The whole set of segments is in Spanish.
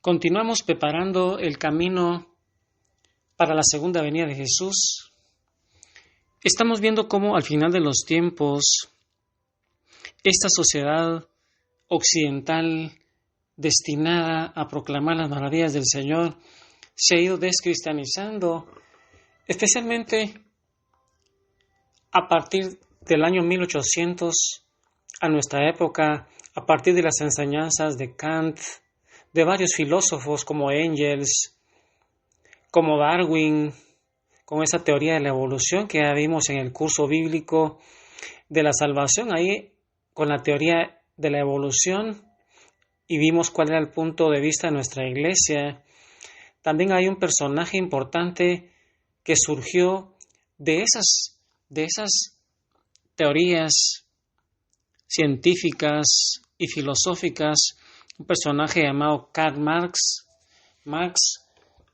Continuamos preparando el camino para la segunda venida de Jesús. Estamos viendo cómo al final de los tiempos esta sociedad occidental destinada a proclamar las maravillas del Señor se ha ido descristianizando, especialmente a partir del año 1800 a nuestra época, a partir de las enseñanzas de Kant, de varios filósofos como Engels, como Darwin, con esa teoría de la evolución que ya vimos en el curso bíblico de la salvación, ahí con la teoría de la evolución, y vimos cuál era el punto de vista de nuestra iglesia. También hay un personaje importante que surgió de esas teorías científicas y filosóficas, un personaje llamado Karl Marx. Marx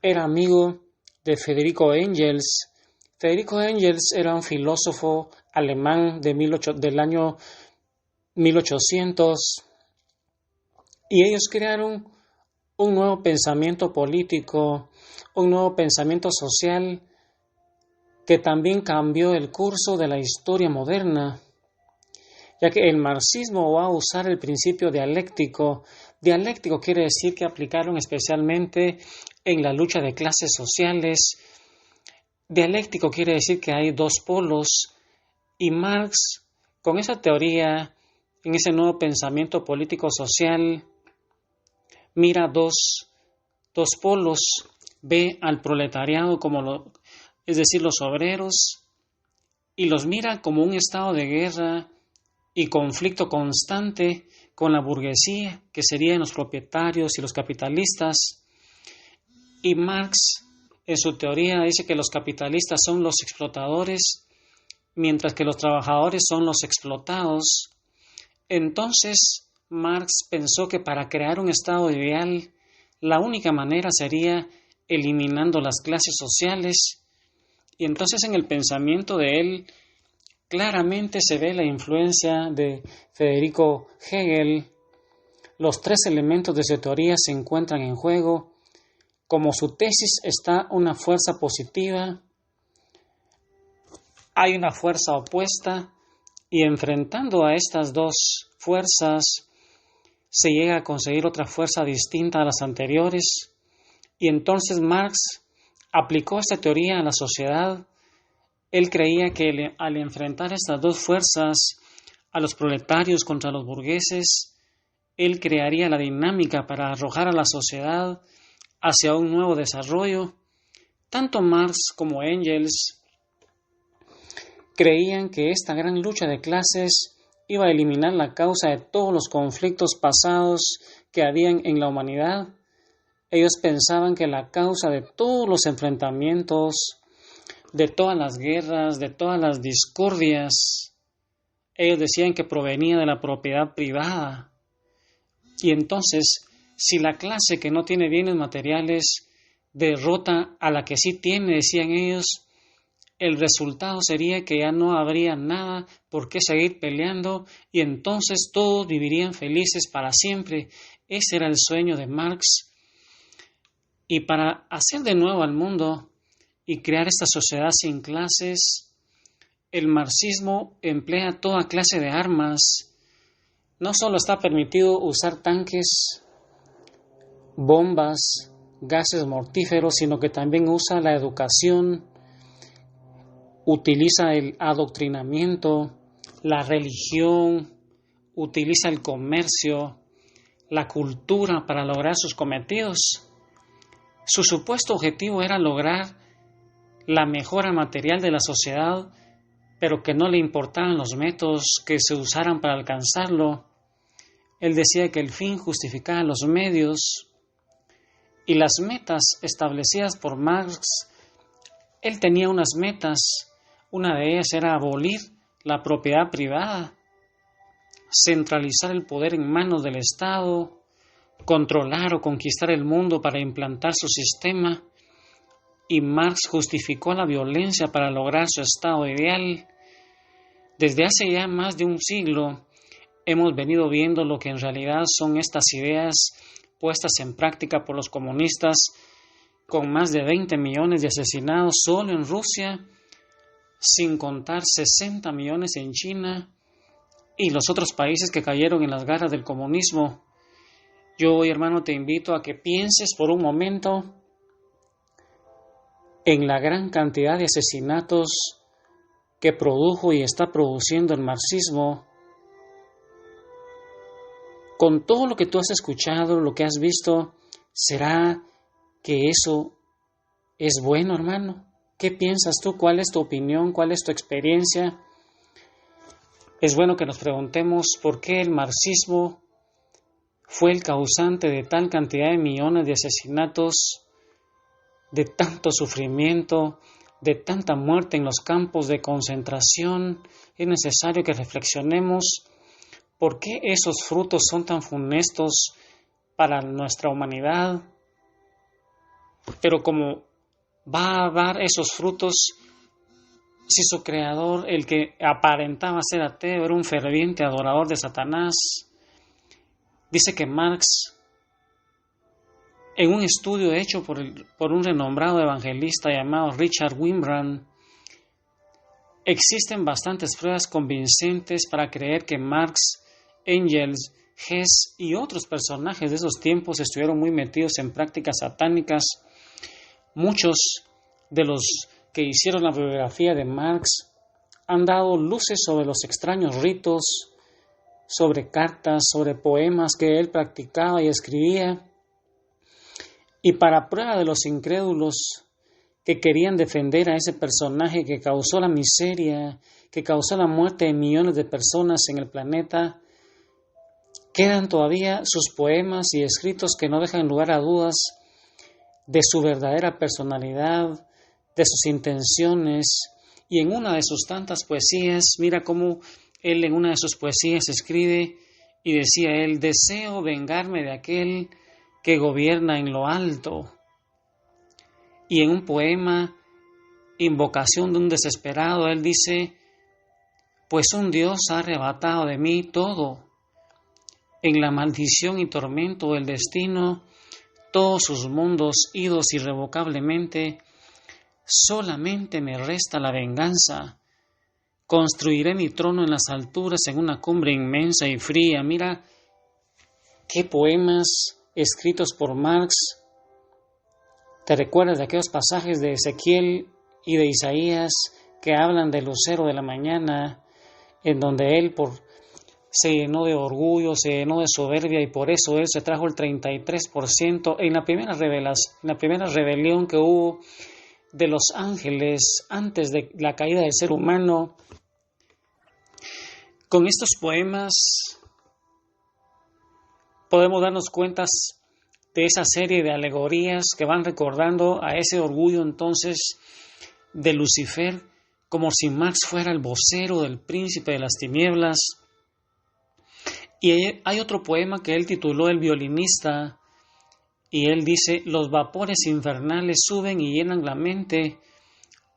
era amigo de Federico Engels. Federico Engels era un filósofo alemán del año 1800 y ellos crearon un nuevo pensamiento político, un nuevo pensamiento social que también cambió el curso de la historia moderna, ya que el marxismo va a usar el principio dialéctico. Dialéctico quiere decir que aplicaron especialmente en la lucha de clases sociales. Dialéctico quiere decir que hay dos polos, y Marx, con esa teoría, en ese nuevo pensamiento político-social, mira dos polos, ve al proletariado es decir, los obreros, y los mira como un estado de guerra y conflicto constante con la burguesía, que serían los propietarios y los capitalistas. Y Marx, en su teoría, dice que los capitalistas son los explotadores, mientras que los trabajadores son los explotados. Entonces, Marx pensó que para crear un estado ideal, la única manera sería eliminando las clases sociales. Y entonces en el pensamiento de él claramente se ve la influencia de Federico Hegel. Los tres elementos de su teoría se encuentran en juego. Como su tesis está una fuerza positiva, hay una fuerza opuesta, y enfrentando a estas dos fuerzas se llega a conseguir otra fuerza distinta a las anteriores. Y entonces Marx aplicó esta teoría a la sociedad. Él creía que al enfrentar estas dos fuerzas, a los proletarios contra los burgueses, él crearía la dinámica para arrojar a la sociedad hacia un nuevo desarrollo. Tanto Marx como Engels creían que esta gran lucha de clases iba a eliminar la causa de todos los conflictos pasados que habían en la humanidad. Ellos pensaban que la causa de todos los enfrentamientos, de todas las guerras, de todas las discordias, ellos decían que provenía de la propiedad privada. Y entonces, si la clase que no tiene bienes materiales derrota a la que sí tiene, decían ellos, el resultado sería que ya no habría nada por qué seguir peleando y entonces todos vivirían felices para siempre. Ese era el sueño de Marx. Y para hacer de nuevo al mundo y crear esta sociedad sin clases, el marxismo emplea toda clase de armas. No solo está permitido usar tanques, bombas, gases mortíferos, sino que también usa la educación, utiliza el adoctrinamiento, la religión, utiliza el comercio, la cultura para lograr sus cometidos. Su supuesto objetivo era lograr la mejora material de la sociedad, pero que no le importaban los métodos que se usaran para alcanzarlo. Él decía que el fin justificaba los medios, y las metas establecidas por Marx, él tenía unas metas. Una de ellas era abolir la propiedad privada, centralizar el poder en manos del Estado, controlar o conquistar el mundo para implantar su sistema. Y Marx justificó la violencia para lograr su estado ideal. Desde hace ya más de un siglo hemos venido viendo lo que en realidad son estas ideas puestas en práctica por los comunistas, con más de 20 millones de asesinados solo en Rusia, sin contar 60 millones en China y los otros países que cayeron en las garras del comunismo. Yo hoy, hermano, te invito a que pienses por un momento en la gran cantidad de asesinatos que produjo y está produciendo el marxismo. Con todo lo que tú has escuchado, lo que has visto, ¿será que eso es bueno, hermano? ¿Qué piensas tú? ¿Cuál es tu opinión? ¿Cuál es tu experiencia? Es bueno que nos preguntemos por qué el marxismo fue el causante de tal cantidad de millones de asesinatos, de tanto sufrimiento, de tanta muerte en los campos de concentración. Es necesario que reflexionemos por qué esos frutos son tan funestos para nuestra humanidad. Pero como va a dar esos frutos si su creador, el que aparentaba ser ateo, era un ferviente adorador de Satanás? Dice que Marx, en un estudio hecho por un renombrado evangelista llamado Richard Wurmbrand, existen bastantes pruebas convincentes para creer que Marx, Engels, Hess y otros personajes de esos tiempos estuvieron muy metidos en prácticas satánicas. Muchos de los que hicieron la biografía de Marx han dado luces sobre los extraños ritos, sobre cartas, sobre poemas que él practicaba y escribía. Y para prueba de los incrédulos que querían defender a ese personaje que causó la miseria, que causó la muerte de millones de personas en el planeta, quedan todavía sus poemas y escritos que no dejan lugar a dudas de su verdadera personalidad, de sus intenciones. Y en una de sus tantas poesías, mira cómo él en una de sus poesías escribe y decía él: deseo vengarme de aquel que gobierna en lo alto. Y en un poema, Invocación de un desesperado, él dice: pues un Dios ha arrebatado de mí todo. En la maldición y tormento del destino, todos sus mundos idos irrevocablemente, solamente me resta la venganza. Construiré mi trono en las alturas, en una cumbre inmensa y fría. Mira qué poemas escritos por Marx. ¿Te recuerdas de aquellos pasajes de Ezequiel y de Isaías que hablan del lucero de la mañana, en donde él se llenó de orgullo, se llenó de soberbia y por eso él se trajo el 33% en la primera rebelión que hubo de los ángeles antes de la caída del ser humano? Con estos poemas podemos darnos cuenta de esa serie de alegorías que van recordando a ese orgullo entonces de Lucifer, como si Marx fuera el vocero del príncipe de las tinieblas. Y hay otro poema que él tituló El violinista, y él dice: los vapores infernales suben y llenan la mente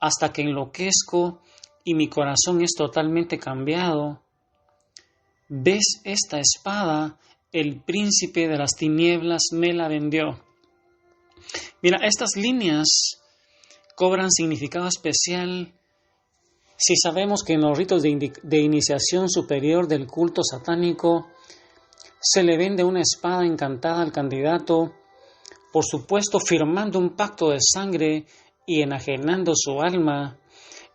hasta que enloquezco y mi corazón es totalmente cambiado. ¿Ves esta espada? El príncipe de las tinieblas me la vendió. Mira, estas líneas cobran significado especial si sabemos que en los ritos de iniciación superior del culto satánico se le vende una espada encantada al candidato, por supuesto firmando un pacto de sangre y enajenando su alma.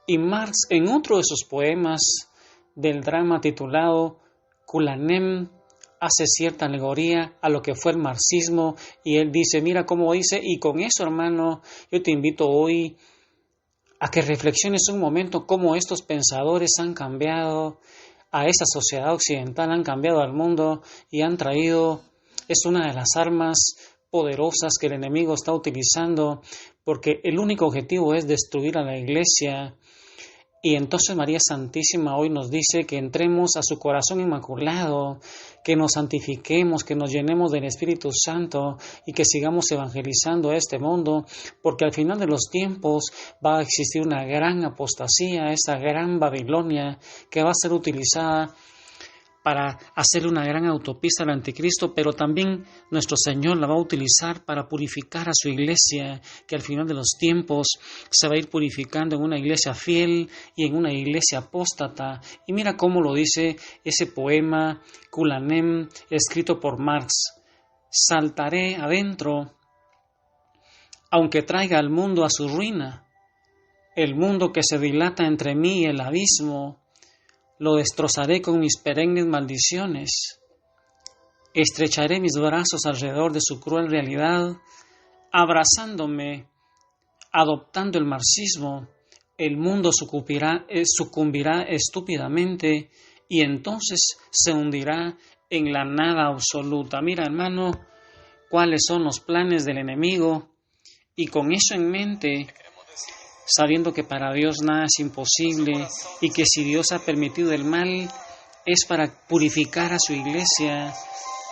Y Marx, en otro de sus poemas del drama titulado Kulanem, hace cierta alegoría a lo que fue el marxismo, y él dice, mira cómo dice, y con eso, hermano, yo te invito hoy a que reflexiones un momento cómo estos pensadores han cambiado a esa sociedad occidental, han cambiado al mundo y han traído, es una de las armas poderosas que el enemigo está utilizando, porque el único objetivo es destruir a la iglesia. Y entonces María Santísima hoy nos dice que entremos a su corazón inmaculado, que nos santifiquemos, que nos llenemos del Espíritu Santo y que sigamos evangelizando este mundo, porque al final de los tiempos va a existir una gran apostasía, esa gran Babilonia que va a ser utilizada para hacer una gran autopista al anticristo, pero también nuestro Señor la va a utilizar para purificar a su iglesia, que al final de los tiempos se va a ir purificando en una iglesia fiel y en una iglesia apóstata. Y mira cómo lo dice ese poema Kulanem, escrito por Marx: saltaré adentro, aunque traiga al mundo a su ruina, el mundo que se dilata entre mí y el abismo, lo destrozaré con mis perennes maldiciones. Estrecharé mis brazos alrededor de su cruel realidad, abrazándome, adoptando el marxismo. El mundo sucumbirá estúpidamente y entonces se hundirá en la nada absoluta. Mira, hermano, cuáles son los planes del enemigo, y con eso en mente, sabiendo que para Dios nada es imposible y que si Dios ha permitido el mal es para purificar a su iglesia,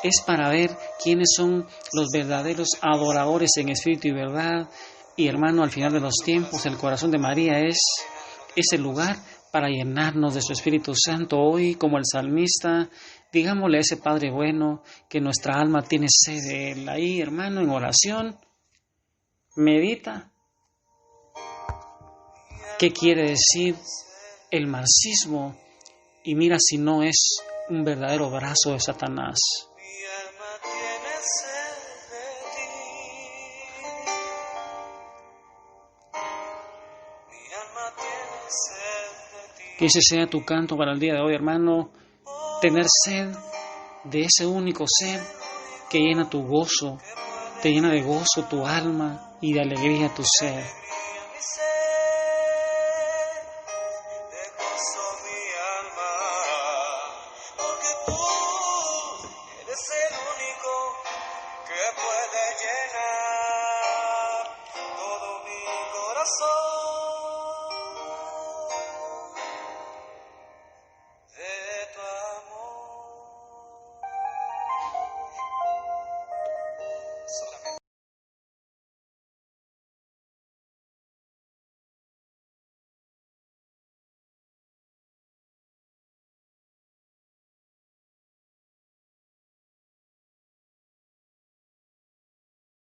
es para ver quiénes son los verdaderos adoradores en espíritu y verdad. Y hermano, al final de los tiempos, el corazón de María es ese lugar para llenarnos de su Espíritu Santo. Hoy, como el salmista, digámosle a ese Padre bueno que nuestra alma tiene sed de Él. Ahí, hermano, en oración, medita. ¿Qué quiere decir el marxismo? Y mira si no es un verdadero brazo de Satanás. Que ese sea tu canto para el día de hoy, hermano. Tener sed de ese único ser que llena tu gozo, te llena de gozo tu alma y de alegría tu ser. El único que puede llenar todo mi corazón.